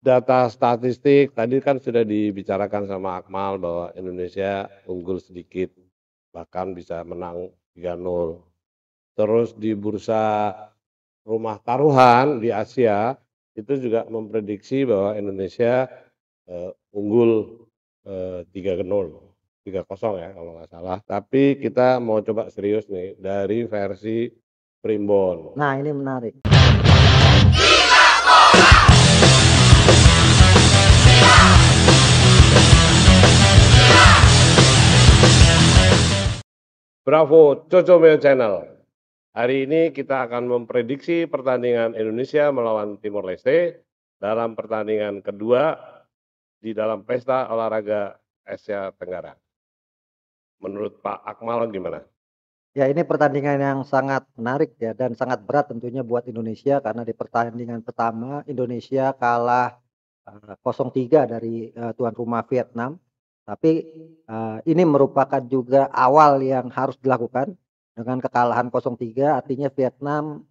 Data statistik tadi kan sudah dibicarakan sama Akmal bahwa Indonesia unggul sedikit, bahkan bisa menang 3-0. Terus di bursa rumah taruhan di Asia, itu juga memprediksi bahwa Indonesia, unggul, 3-0, 3-0 ya kalau nggak salah. Tapi kita mau coba serius nih dari versi Primbon. Nah, ini menarik. Bravo, Cocomeo Channel. Hari ini kita akan memprediksi pertandingan Indonesia melawan Timor Leste dalam pertandingan kedua di dalam pesta olahraga Asia Tenggara. Menurut Pak Akmal gimana? Ya, ini pertandingan yang sangat menarik ya dan sangat berat tentunya buat Indonesia karena di pertandingan pertama Indonesia kalah 0-3 dari tuan rumah Vietnam. Tapi ini merupakan juga awal yang harus dilakukan dengan kekalahan 0-3 artinya Vietnam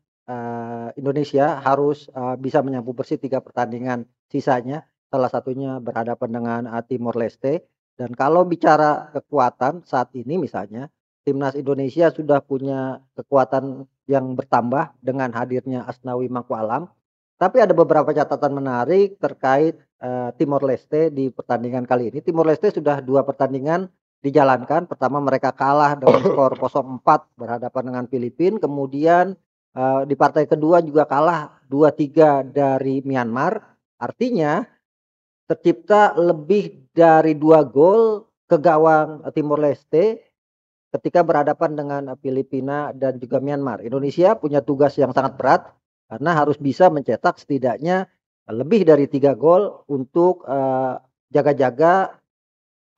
Indonesia harus bisa menyapu bersih 3 pertandingan sisanya, salah satunya berhadapan dengan Timor Leste dan kalau bicara kekuatan saat ini misalnya Timnas Indonesia sudah punya kekuatan yang bertambah dengan hadirnya Asnawi Mangku Alam, tapi ada beberapa catatan menarik terkait, Timor Leste di pertandingan kali ini. Timor Leste sudah 2 pertandingan dijalankan, pertama mereka kalah dengan skor 0-4 berhadapan dengan Filipina, kemudian, di partai kedua juga kalah 2-3 dari Myanmar, artinya tercipta lebih dari 2 gol ke gawang Timor Leste ketika berhadapan dengan Filipina dan juga Myanmar. Indonesia punya tugas yang sangat berat karena harus bisa mencetak setidaknya lebih dari 3 gol untuk, jaga-jaga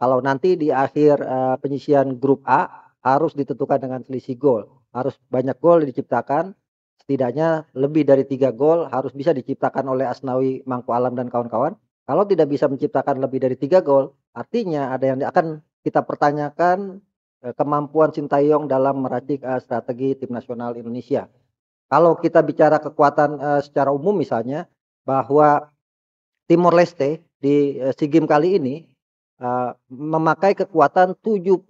kalau nanti di akhir, penyisihan grup A harus ditentukan dengan selisih gol. Harus banyak gol diciptakan, setidaknya lebih dari 3 gol harus bisa diciptakan oleh Asnawi Mangku Alam dan kawan-kawan. Kalau tidak bisa menciptakan lebih dari 3 gol, artinya ada yang akan kita pertanyakan, kemampuan Sintayong dalam meracik, strategi tim nasional Indonesia. Kalau kita bicara kekuatan, secara umum misalnya bahwa Timor Leste di, SEA Games kali ini, memakai kekuatan 75%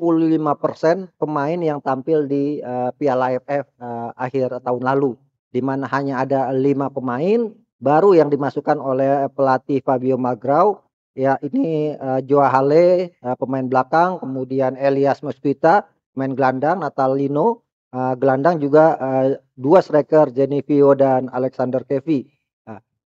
pemain yang tampil di, Piala AFF, akhir tahun lalu, di mana hanya ada 5 pemain baru yang dimasukkan oleh pelatih Fabio Magrão, ya ini, Joao Hale, pemain belakang, kemudian Elias Mosquita, pemain gelandang, Natalino, gelandang juga, 2 striker Genevio dan Alexander Kevi.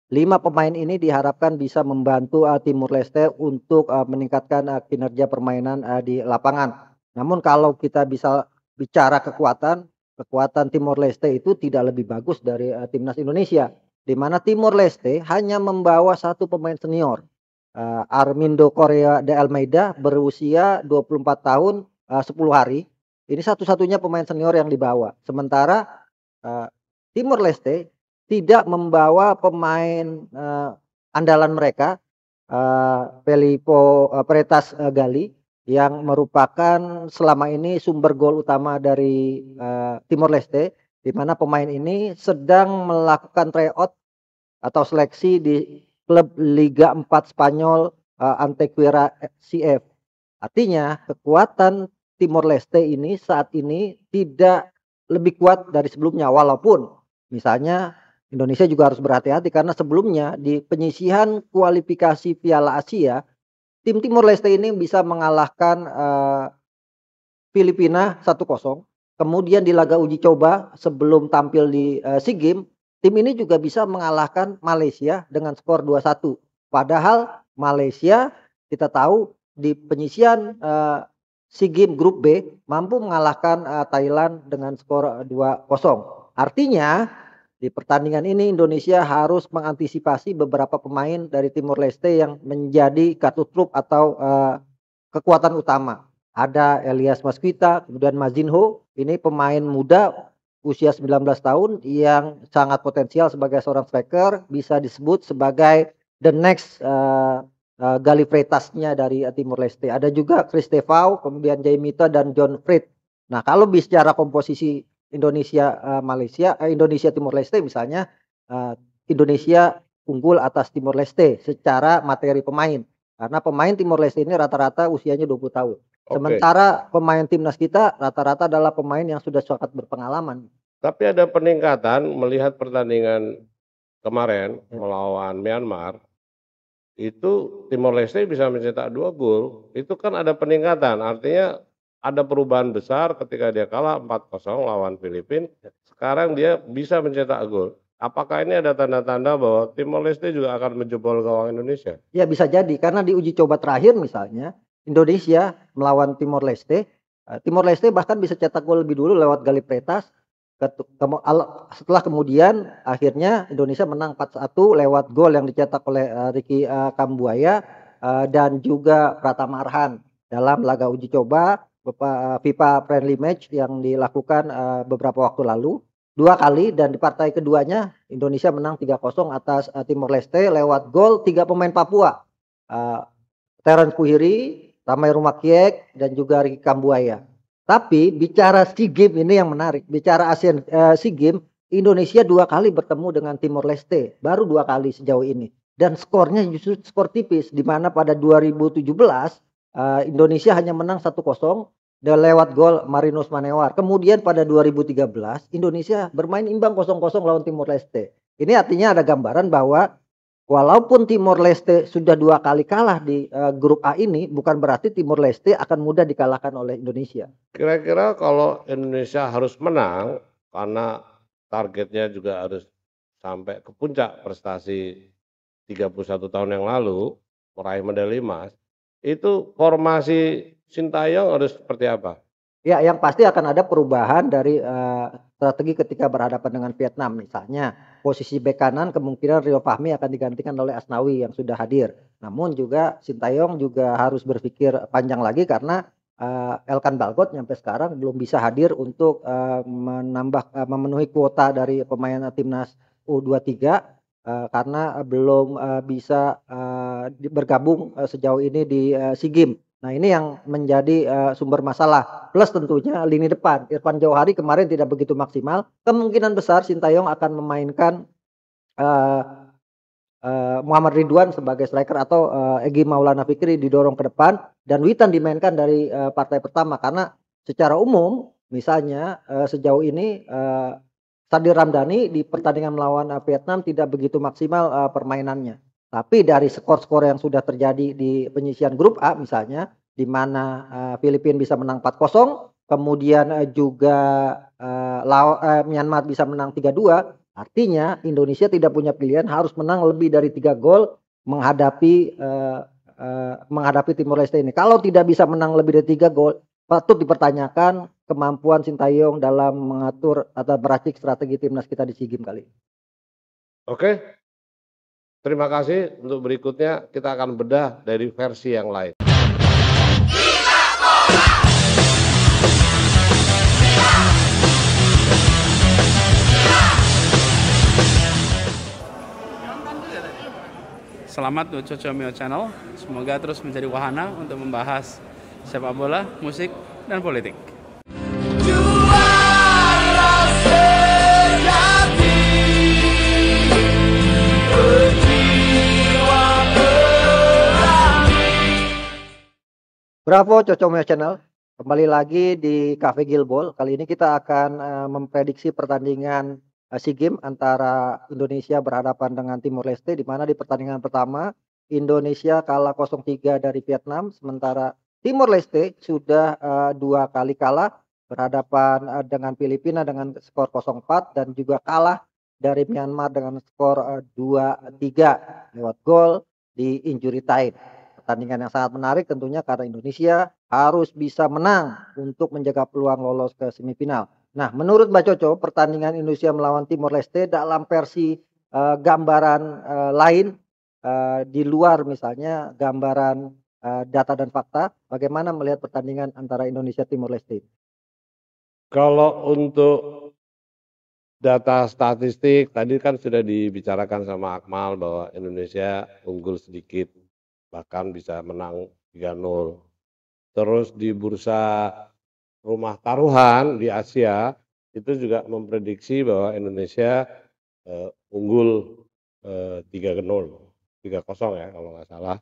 5 pemain ini diharapkan bisa membantu, Timor Leste untuk, meningkatkan, kinerja permainan, di lapangan. Namun kalau kita bisa bicara kekuatan, kekuatan Timor Leste itu tidak lebih bagus dari, timnas Indonesia, di mana Timor Leste hanya membawa 1 pemain senior, Armindo Correa de Almeida berusia 24 tahun, 10 hari. Ini satu-satunya pemain senior yang dibawa. Sementara, eee, Timor Leste tidak membawa pemain, andalan mereka, Peretas, Gali yang merupakan selama ini sumber gol utama dari, Timor Leste, di mana pemain ini sedang melakukan tryout atau seleksi di klub Liga 4 Spanyol, Antequera CF. Artinya kekuatan Timor Leste ini saat ini tidak lebih kuat dari sebelumnya walaupun misalnya Indonesia juga harus berhati-hati karena sebelumnya di penyisihan kualifikasi Piala Asia, tim Timor Leste ini bisa mengalahkan, Filipina 1-0. Kemudian di laga uji coba sebelum tampil di, SEA Games, tim ini juga bisa mengalahkan Malaysia dengan skor 2-1. Padahal Malaysia kita tahu di penyisihan, SEA Games grup B mampu mengalahkan, Thailand dengan skor, 2-0. Artinya di pertandingan ini Indonesia harus mengantisipasi beberapa pemain dari Timor Leste yang menjadi kartu truf atau, kekuatan utama. Ada Elias Masquita, kemudian Mazinho, ini pemain muda usia 19 tahun yang sangat potensial sebagai seorang striker, bisa disebut sebagai the next, Galli Freitas-nya dari, Timor Leste. Ada juga Cristevao, kemudian Jaimita dan John Frit. Nah, kalau bicara komposisi Indonesia, Malaysia, Indonesia Timor Leste misalnya, Indonesia unggul atas Timor Leste secara materi pemain. Karena pemain Timor Leste ini rata-rata usianya 20 tahun. Oke, Sementara pemain timnas kita rata-rata adalah pemain yang sudah sangat berpengalaman. tapi ada peningkatan melihat pertandingan kemarin Ya. melawan Myanmar, itu Timor Leste bisa mencetak 2 gol, itu kan ada peningkatan, artinya ada perubahan besar ketika dia kalah 4-0 lawan Filipina, sekarang dia bisa mencetak gol. Apakah ini ada tanda-tanda bahwa Timor Leste juga akan menjebol gawang Indonesia? Ya bisa jadi karena di uji coba terakhir misalnya Indonesia melawan Timor Leste bahkan bisa cetak gol lebih dulu lewat Gali Pretas. Setelah kemudian akhirnya Indonesia menang 4-1 lewat gol yang dicetak oleh Ricky Kambuaya dan juga Pratama Arhan dalam laga uji coba FIFA Friendly Match yang dilakukan beberapa waktu lalu. 2 kali dan di partai keduanya Indonesia menang 3-0 atas Timor Leste lewat gol 3 pemain Papua. Eee, Terence Puhiri, Ramai Rumakiek dan juga Ricky Kambuaya. Tapi bicara SEA Games ini yang menarik, bicara SEA Games, Indonesia 2 kali bertemu dengan Timor Leste, baru 2 kali sejauh ini. Dan skornya justru skor tipis, di mana pada 2017 Indonesia hanya menang 1-0 dan lewat gol Marinus Manewar. Kemudian pada 2013 Indonesia bermain imbang 0-0 lawan Timor Leste. Ini artinya ada gambaran bahwa walaupun Timor Leste sudah 2 kali kalah di grup A ini, bukan berarti Timor Leste akan mudah dikalahkan oleh Indonesia. Kira-kira kalau Indonesia harus menang, karena targetnya juga harus sampai ke puncak prestasi 31 tahun yang lalu, meraih medali emas, itu formasi Sintayong harus seperti apa? Ya, yang pasti akan ada perubahan dari strategi ketika berhadapan dengan Vietnam. Misalnya, posisi bek kanan kemungkinan Rio Fahmi akan digantikan oleh Asnawi yang sudah hadir. Namun juga Sintayong juga harus berpikir panjang lagi karena Elkan Balgot sampai sekarang belum bisa hadir untuk memenuhi kuota dari pemain timnas U23 karena belum bisa bergabung sejauh ini di SEA Games. Nah ini yang menjadi sumber masalah. Plus tentunya lini depan. Irfan Jauhari kemarin tidak begitu maksimal. Kemungkinan besar Sintayong akan memainkan eee Muhammad Ridwan sebagai striker atau Egy Maulana Fikri didorong ke depan dan Witan dimainkan dari partai pertama. Karena secara umum misalnya sejauh ini Sadir Ramdhani di pertandingan melawan Vietnam tidak begitu maksimal permainannya. Tapi dari skor-skor yang sudah terjadi di penyisian grup A misalnya, di mana Filipina bisa menang 4-0, kemudian juga Myanmar bisa menang 3-2, artinya Indonesia tidak punya pilihan harus menang lebih dari 3 gol menghadapi Timor Leste ini. Kalau tidak bisa menang lebih dari 3 gol, patut dipertanyakan kemampuan Sintayong dalam mengatur atau meracik strategi timnas kita di SEA Games kali ini. Oke, terima kasih. Untuk berikutnya kita akan bedah dari versi yang lain. Selamat untuk Cocomio Channel, semoga terus menjadi wahana untuk membahas sepak bola, musik, dan politik. Bravo Cocomeo Channel, kembali lagi di Cafe Gilbol. Kali ini kita akan memprediksi pertandingan SEA Games antara Indonesia berhadapan dengan Timor Leste, di mana di pertandingan pertama Indonesia kalah 0-3 dari Vietnam, sementara Timor Leste sudah 2 kali kalah berhadapan dengan Filipina dengan skor 0-4 dan juga kalah dari Myanmar dengan skor 2-3 lewat gol di injury time. Pertandingan yang sangat menarik tentunya karena Indonesia harus bisa menang untuk menjaga peluang lolos ke semifinal. Nah, menurut Mbak Coco, pertandingan Indonesia melawan Timor Leste dalam versi gambaran lain di luar misalnya gambaran data dan fakta, bagaimana melihat pertandingan antara Indonesia Timor Leste? Kalau untuk data statistik tadi kan sudah dibicarakan sama Akmal bahwa Indonesia unggul sedikit, bahkan bisa menang 3-0. Terus di bursa rumah taruhan di Asia itu juga memprediksi bahwa Indonesia unggul 3-0, 3-0 ya kalau nggak salah.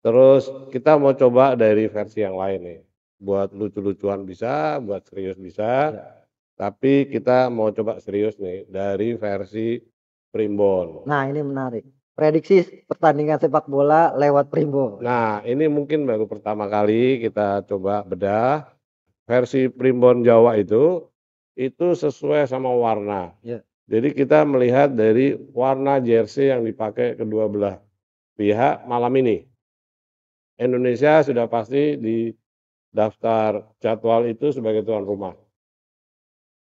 Terus kita mau coba dari versi yang lain nih. Buat lucu-lucuan bisa, buat serius bisa, Ya. tapi kita mau coba serius nih dari versi Primbon. Nah, ini menarik. Prediksi pertandingan sepak bola lewat Primbon. Nah, ini mungkin baru pertama kali kita coba bedah. Versi Primbon Jawa itu sesuai sama warna. Ya. Jadi kita melihat dari warna jersey yang dipakai kedua belah pihak malam ini. Indonesia sudah pasti di daftar jadwal itu sebagai tuan rumah.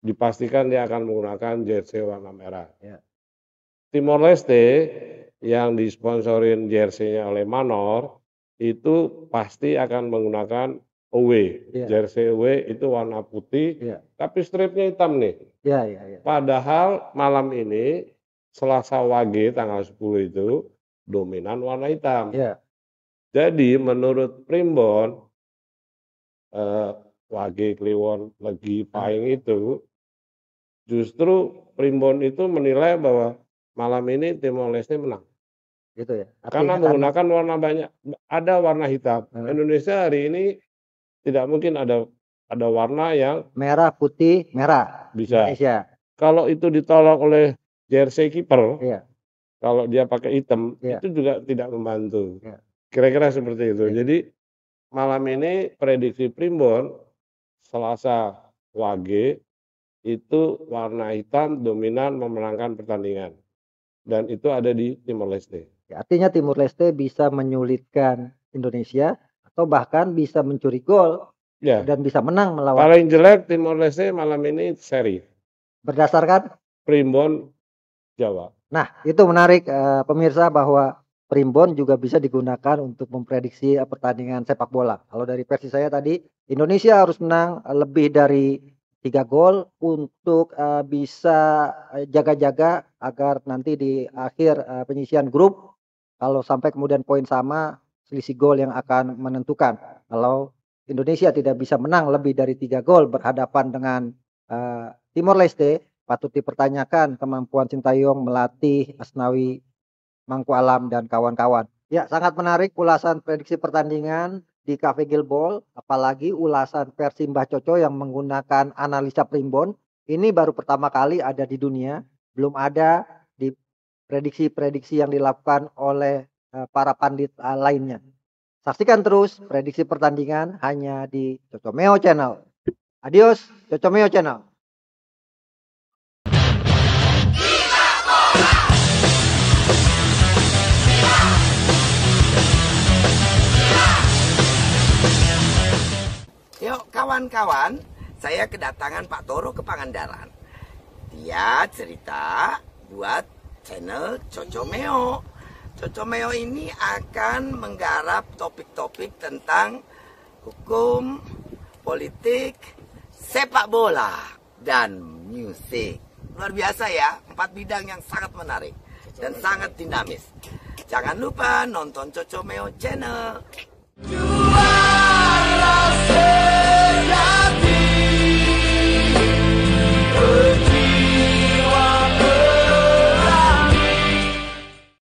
Dipastikan dia akan menggunakan jersey warna merah. Ya. Timor Leste yang disponsorin jersey-nya oleh Manor itu pasti akan menggunakan away. Ya. Jersey away itu warna putih, Ya. tapi stripnya hitam nih. Ya, ya, ya. Padahal malam ini Selasa Wage tanggal 10 itu dominan warna hitam. Ya. Jadi menurut Primbon, Wage, Kliwon, Legi, Pahing itu justru Primbon itu menilai bahwa malam ini Timor Leste menang. Gitu ya. Karena menggunakan warna banyak, ada warna hitam. Indonesia hari ini tidak mungkin ada warna yang merah, putih, merah. Bisa. Indonesia. Kalau itu ditolak oleh jersey kiper, Iya. kalau dia pakai hitam, Iya. itu juga tidak membantu. Iya. Kira-kira seperti itu. Iya. Jadi malam ini prediksi Primbon, Selasa Wage, itu warna hitam dominan memenangkan pertandingan. Dan itu ada di Timor Leste. Ya, artinya Timor Leste bisa menyulitkan Indonesia atau bahkan bisa mencuri gol Ya. dan bisa menang melawan. Paling jelek Timor Leste malam ini seri. Berdasarkan Primbon Jawa. Nah, itu menarik pemirsa bahwa Primbon juga bisa digunakan untuk memprediksi pertandingan sepak bola. Kalau dari versi saya tadi, Indonesia harus menang lebih dari 3 gol untuk bisa jaga-jaga agar nanti di akhir penyisihan grup, kalau sampai kemudian poin sama, selisih gol yang akan menentukan. Kalau Indonesia tidak bisa menang lebih dari 3 gol berhadapan dengan Timor Leste, patut dipertanyakan kemampuan Sintayong melatih Asnawi Mangku Alam dan kawan-kawan. Ya, sangat menarik ulasan prediksi pertandingan di Cafe Gilbol, apalagi ulasan versi Mbah Coco yang menggunakan analisa Primbon. Ini baru pertama kali ada di dunia, belum ada di prediksi-prediksi yang dilakukan oleh para pandit lainnya. Saksikan terus prediksi pertandingan hanya di Cocomeo Channel. Adios, Cocomeo Channel. Yuk kawan-kawan, saya kedatangan Pak Toro ke Pangandaran. Dia cerita buat channel Cocomeo. Cocomeo ini akan menggarap topik-topik tentang hukum, politik, sepak bola, dan musik. Luar biasa ya, 4 bidang yang sangat menarik dan sangat dinamis. Jangan lupa nonton Cocomeo Channel.